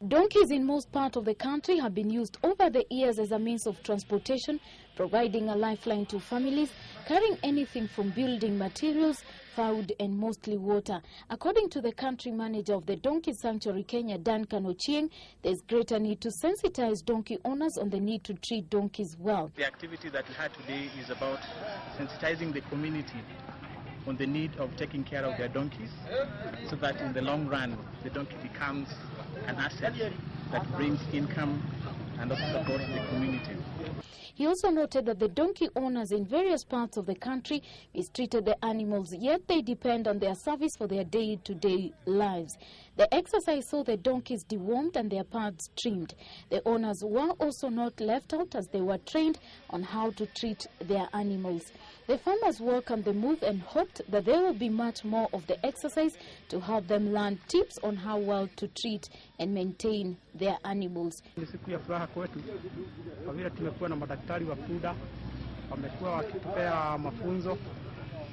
Donkeys in most parts of the country have been used over the years as a means of transportation, providing a lifeline to families, carrying anything from building materials, food and mostly water. According to the country manager of the Donkey Sanctuary Kenya, Duncan Ochieng, there is greater need to sensitize donkey owners on the need to treat donkeys well. The activity that we had today is about sensitizing the community on the need of taking care of their donkeys, so that in the long run the donkey becomes an asset that brings income and also supports the community. He also noted that the donkey owners in various parts of the country mistreated the animals, yet they depend on their service for their day-to-day lives. The exercise saw the donkeys dewormed and their pads trimmed. The owners were also not left out, as they were trained on how to treat their animals. The farmers welcomed the move and hoped that there will be much more of the exercise to help them learn tips on how well to treat and maintain their animals. Ni siku ya furaha kwetu kwa vile tumekuwa na madaktari wa kuda, wamekuwa wakitupea mafunzo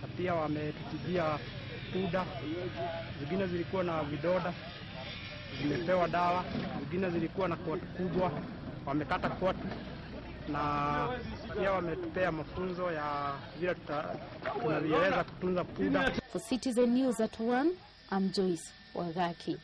na pia wametutibia kuda. Zingine zilikuwa na vidoda, zimepewa dawa, zingine zilikuwa na koti kubwa, wamekata koti, na pia wametupea mafunzo ya vile tunavyoweza kutunza kuda. For Citizen News at 1, I'm Joyce Wagaki.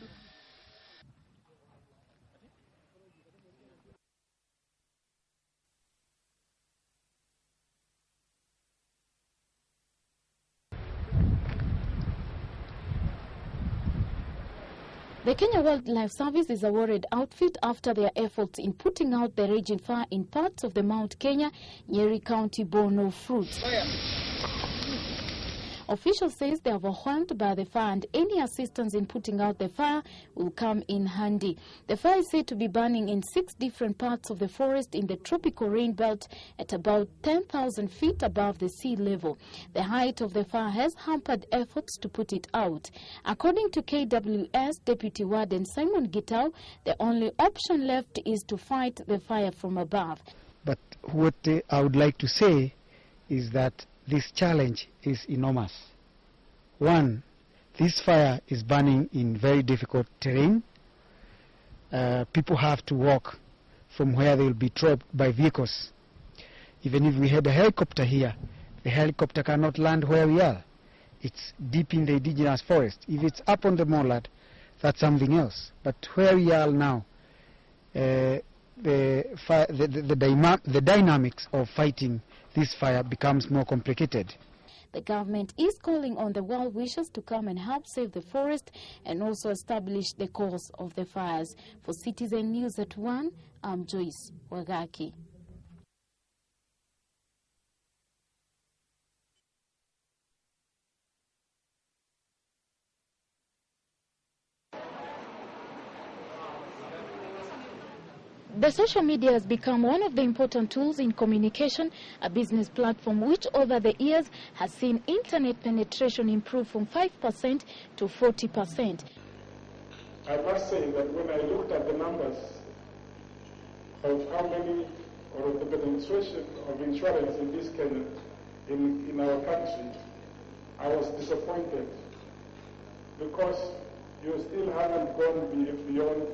The Kenya Wildlife Service is awarded outfit after their efforts in putting out the raging fire in parts of the Mount Kenya, Nyeri County born of fruit. Officials say they are overwhelmed by the fire and any assistance in putting out the fire will come in handy. The fire is said to be burning in 6 different parts of the forest in the tropical rain belt at about 10,000 feet above the sea level. The height of the fire has hampered efforts to put it out. According to KWS Deputy Warden Simon Gitau, the only option left is to fight the fire from above. But what I would like to say is that this challenge is enormous. One, this fire is burning in very difficult terrain. People have to walk from where they will be trapped by vehicles. Even if we had a helicopter here, the helicopter cannot land where we are. It's deep in the indigenous forest. If it's up on the moorland, that's something else. But where we are now, the dynamics of fighting this fire becomes more complicated. The government is calling on the well-wishers to come and help save the forest and also establish the cause of the fires. For Citizen News at 1, I'm Joyce Wagaki. The social media has become one of the important tools in communication, a business platform which over the years has seen internet penetration improve from 5% to 40%. I must say that when I looked at the numbers of how many, or the penetration of insurance in this Kenya, in our country, I was disappointed because you still haven't gone beyond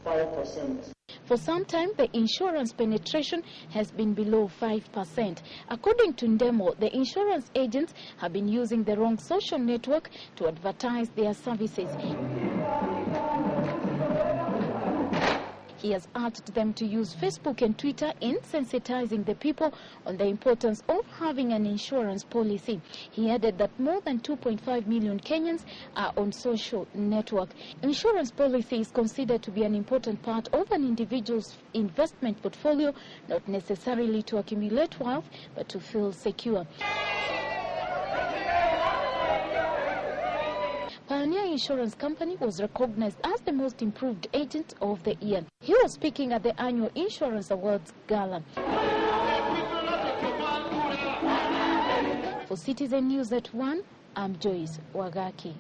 5%. For some time, the insurance penetration has been below 5%. According to Ndemo, the insurance agents have been using the wrong social network to advertise their services. He has urged them to use Facebook and Twitter in sensitizing the people on the importance of having an insurance policy. He added that more than 2.5 million Kenyans are on social network. Insurance policy is considered to be an important part of an individual's investment portfolio, not necessarily to accumulate wealth, but to feel secure. Pioneer Insurance Company was recognized as the most improved agent of the year. He was speaking at the annual Insurance Awards Gala. For Citizen News at 1, I'm Joyce Wagaki.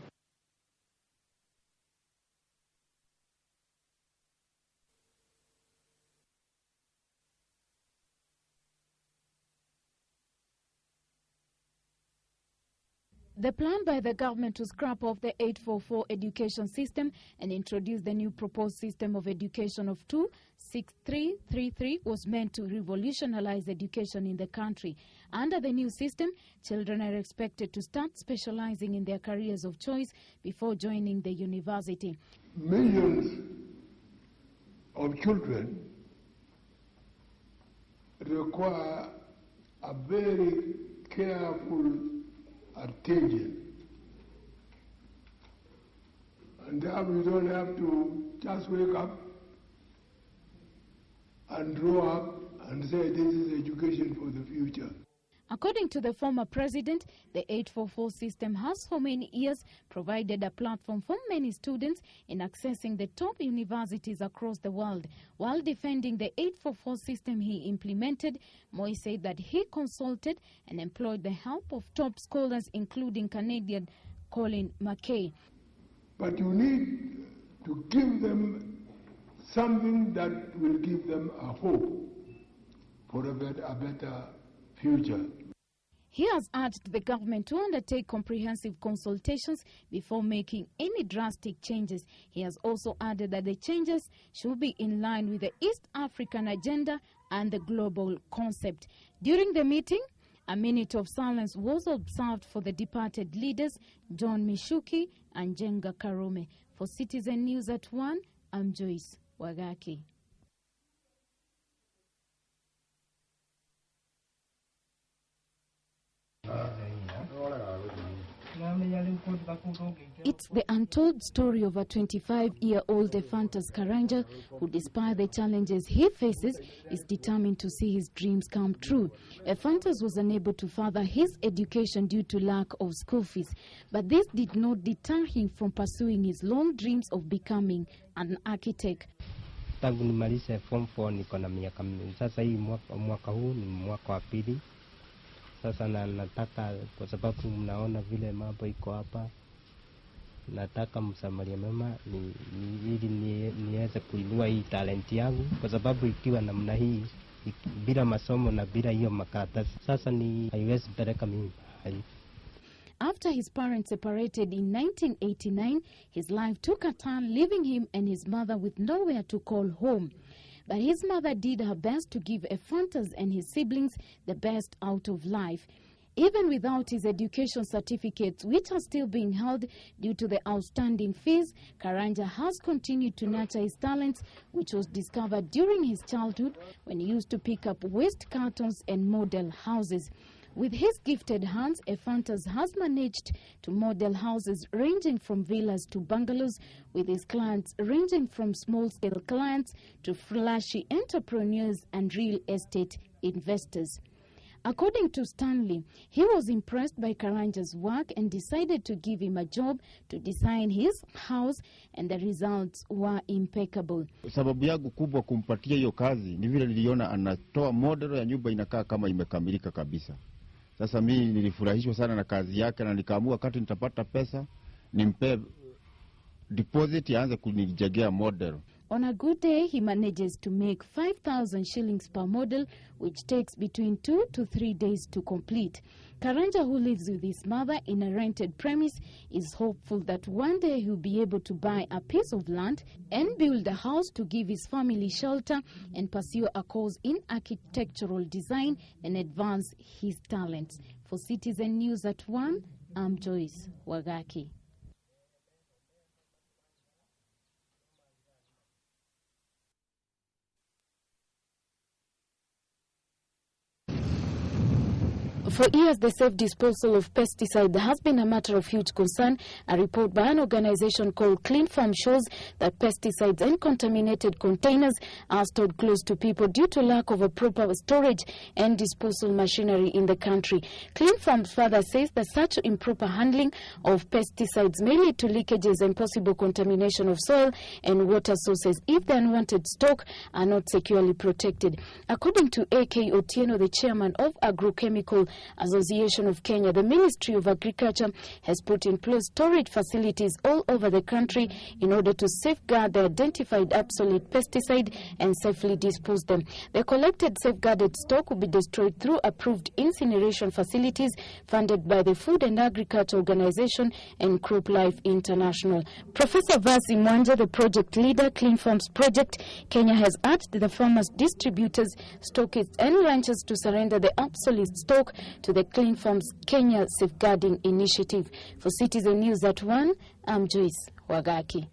The plan by the government to scrap off the 844 education system and introduce the new proposed system of education of 26333 was meant to revolutionize education in the country. Under the new system, children are expected to start specializing in their careers of choice before joining the university. Millions of children require a very careful attention, and we don't have to just wake up and grow up and say this is education for the future. According to the former president, the 844 system has for many years provided a platform for many students in accessing the top universities across the world. While defending the 844 system he implemented, Moi said that he consulted and employed the help of top scholars, including Canadian Colin McKay. But you need to give them something that will give them a hope for a better future. He has urged the government to undertake comprehensive consultations before making any drastic changes. He has also added that the changes should be in line with the East African agenda and the global concept. During the meeting, a minute of silence was observed for the departed leaders, John Mishuki and Jenga Karume. For Citizen News at 1, I'm Joyce Wagaki. It's the untold story of a 25-year-old Ephantus Karanja who, despite the challenges he faces, is determined to see his dreams come true. Ephantus was unable to further his education due to lack of school fees, but this did not deter him from pursuing his long dreams of becoming an architect. Tangu nimalize form 4 niko na miaka mingi. Sasa hii mwaka huu ni mwaka wa pili. Sasa nataka, kwa sababu mnaona vile mambo iko hapa, nataka msamaria mema ili niweze kuinua hii talent yangu, kwa sababu ikiwa namna hii bila masomo na bila hiyo makaratasi sasa haiwezi peleka mimi. After his parents separated in 1989, his life took a turn, leaving him and his mother with nowhere to call home. But his mother did her best to give Ephantus and his siblings the best out of life. Even without his education certificates, which are still being held due to the outstanding fees, Karanja has continued to nurture his talents, which was discovered during his childhood when he used to pick up waste cartons and model houses. With his gifted hands, Ephantus has managed to model houses ranging from villas to bungalows, with his clients ranging from small-scale clients to flashy entrepreneurs and real estate investors. According to Stanley, he was impressed by Karanja's work and decided to give him a job to design his house, and the results were impeccable. Sababu yangu kubwa kumpatia hiyo kazi ni vile niliona anatoa model ya nyumba inakaa kama imekamilika kabisa. Sasa mimi nilifurahishwa sana na kazi yake, na nikaamua wakati nitapata pesa nimpe deposit aanze kunijengea model. On a good day, he manages to make 5,000 shillings per model, which takes between 2 to 3 days to complete. Karanja, who lives with his mother in a rented premise, is hopeful that one day he'll be able to buy a piece of land and build a house to give his family shelter and pursue a course in architectural design and advance his talents. For Citizen News at 1, I'm Joyce Wagaki. For years, the safe disposal of pesticides has been a matter of huge concern. A report by an organization called Clean Farm shows that pesticides and contaminated containers are stored close to people due to lack of a proper storage and disposal machinery in the country. Clean Farm further says that such improper handling of pesticides may lead to leakages and possible contamination of soil and water sources if the unwanted stock are not securely protected. According to A.K. Otieno, the chairman of Agrochemical Association of Kenya, the Ministry of Agriculture has put in place storage facilities all over the country in order to safeguard the identified obsolete pesticide and safely dispose them. The collected safeguarded stock will be destroyed through approved incineration facilities funded by the Food and Agriculture Organization and Crop Life International. Professor Vasi Mwanja, the project leader, Clean Farms Project Kenya, has urged the farmers, distributors, stockists and ranchers to surrender the obsolete stock to the Clean Farms Kenya Safeguarding Initiative. For Citizen News at 1, I'm Joyce Wagaki.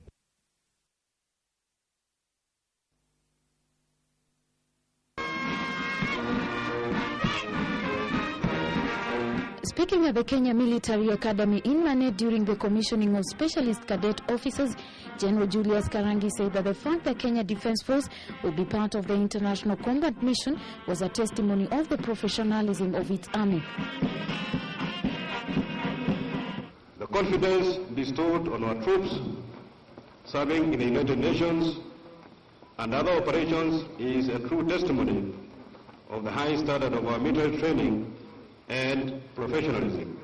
Speaking at the Kenya Military Academy in Mane during the commissioning of specialist cadet officers, General Julius Karangi said that the fact that Kenya Defence Force will be part of the international combat mission was a testimony of the professionalism of its army. The confidence bestowed on our troops serving in the United Nations and other operations is a true testimony of the high standard of our military training and professionalism.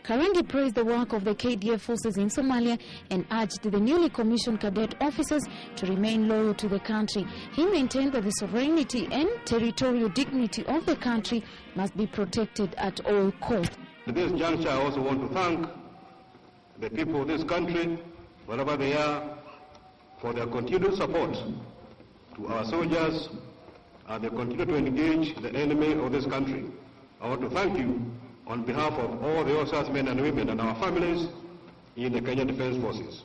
Karangi praised the work of the KDF forces in Somalia and urged the newly commissioned cadet officers to remain loyal to the country. He maintained that the sovereignty and territorial dignity of the country must be protected at all costs. At this juncture, I also want to thank the people of this country, wherever they are, for their continued support to our soldiers as they continue to engage the enemy of this country. I want to thank you on behalf of all the officers, men and women, and our families in the Kenya Defence Forces.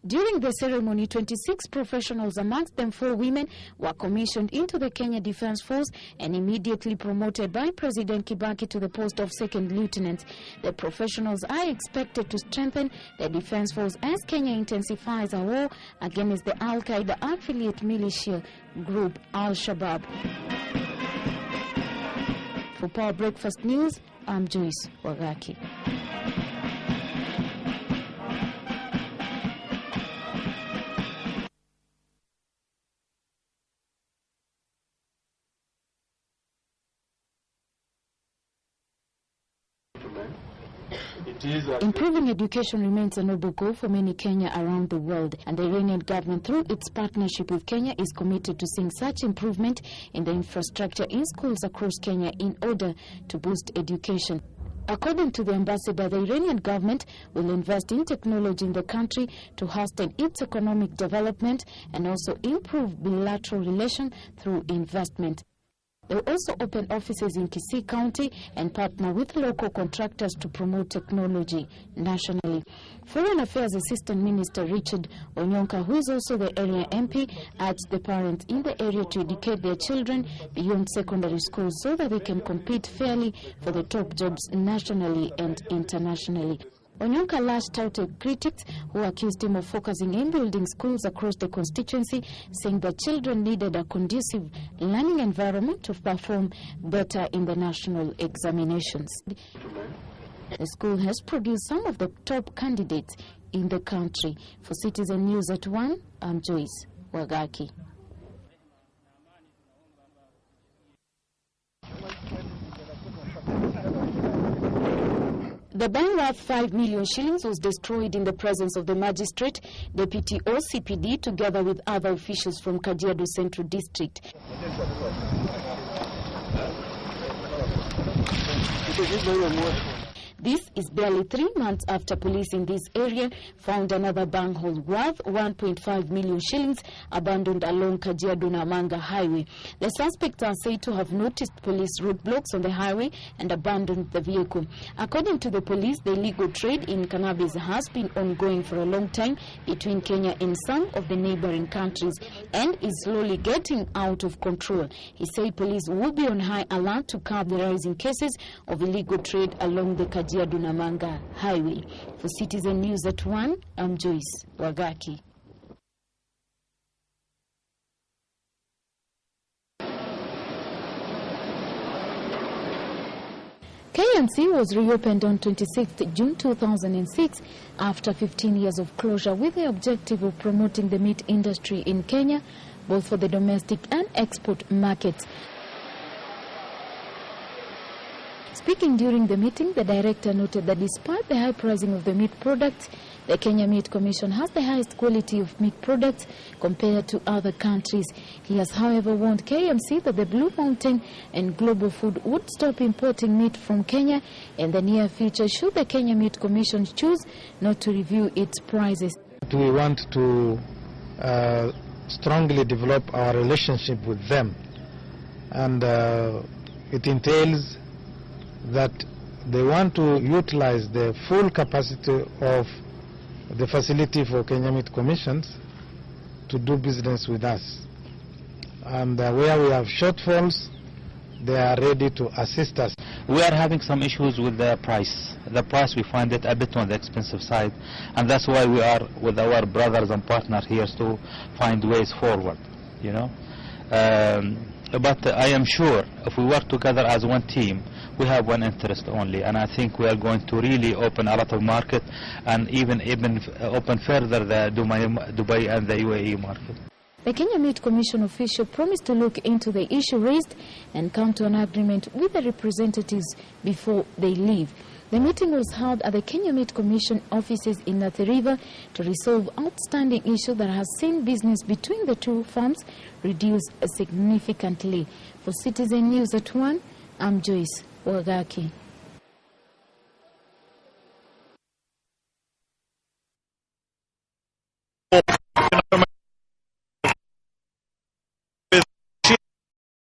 During the ceremony, 26 professionals, amongst them 4 women, were commissioned into the Kenya Defence Force and immediately promoted by President Kibaki to the post of second lieutenant. The professionals are expected to strengthen the Defence Force as Kenya intensifies a war against the Al-Qaeda affiliate militia group Al-Shabaab. For Power Breakfast News, I'm Joyce Wagaki. Improving education remains a noble goal for many Kenya around the world, and the Iranian government, through its partnership with Kenya, is committed to seeing such improvement in the infrastructure in schools across Kenya in order to boost education. According to the ambassador, the Iranian government will invest in technology in the country to hasten its economic development and also improve bilateral relations through investment. They will also open offices in Kisii County and partner with local contractors to promote technology nationally. Foreign Affairs Assistant Minister Richard Onyonka, who is also the area MP, urged the parents in the area to educate their children beyond secondary school so that they can compete fairly for the top jobs nationally and internationally. Onyonka lashed out at critics who accused him of focusing in building schools across the constituency, saying that children needed a conducive learning environment to perform better in the national examinations. The school has produced some of the top candidates in the country. For Citizen News at 1, I'm Joyce Wagaki. The bank worth 5 million shillings was destroyed in the presence of the magistrate, deputy OCPD, together with other officials from Kajiado Central District. This is barely 3 months after police in this area found another bank hold worth 1.5 million shillings abandoned along Kajiado-Namanga highway. The suspects are said to have noticed police roadblocks on the highway and abandoned the vehicle. According to the police, the illegal trade in cannabis has been ongoing for a long time between Kenya and some of the neighboring countries and is slowly getting out of control. He said police will be on high alert to curb the rising cases of illegal trade along the Kajiado-Namanga highway. For Citizen News at 1, I'm Joyce Wagaki. KNC was reopened on 26th June 2006 after 15 years of closure, with the objective of promoting the meat industry in Kenya, both for the domestic and export markets. Speaking during the meeting, the director noted that despite the high pricing of the meat products, the Kenya Meat Commission has the highest quality of meat products compared to other countries. He has, however, warned KMC that the Blue Mountain and Global Food would stop importing meat from Kenya in the near future should the Kenya Meat Commission choose not to review its prices. We want to strongly develop our relationship with them, and it entails that they want to utilize the full capacity of the facility for Kenya Meat Commissions to do business with us. And where we have shortfalls, they are ready to assist us. We are having some issues with the price. The price, we find it a bit on the expensive side, and that's why we are with our brothers and partners here to find ways forward, you know. But I am sure if we work together as one team, we have one interest only, and I think we are going to really open a lot of market and even open further the Dubai and the UAE market. The Kenya Meat Commission official promised to look into the issue raised and come to an agreement with the representatives before they leave. The meeting was held at the Kenya Meat Commission offices in Athi River to resolve outstanding issue that has seen business between the two firms reduce significantly. For Citizen News at 1, I'm Joyce Wagaki.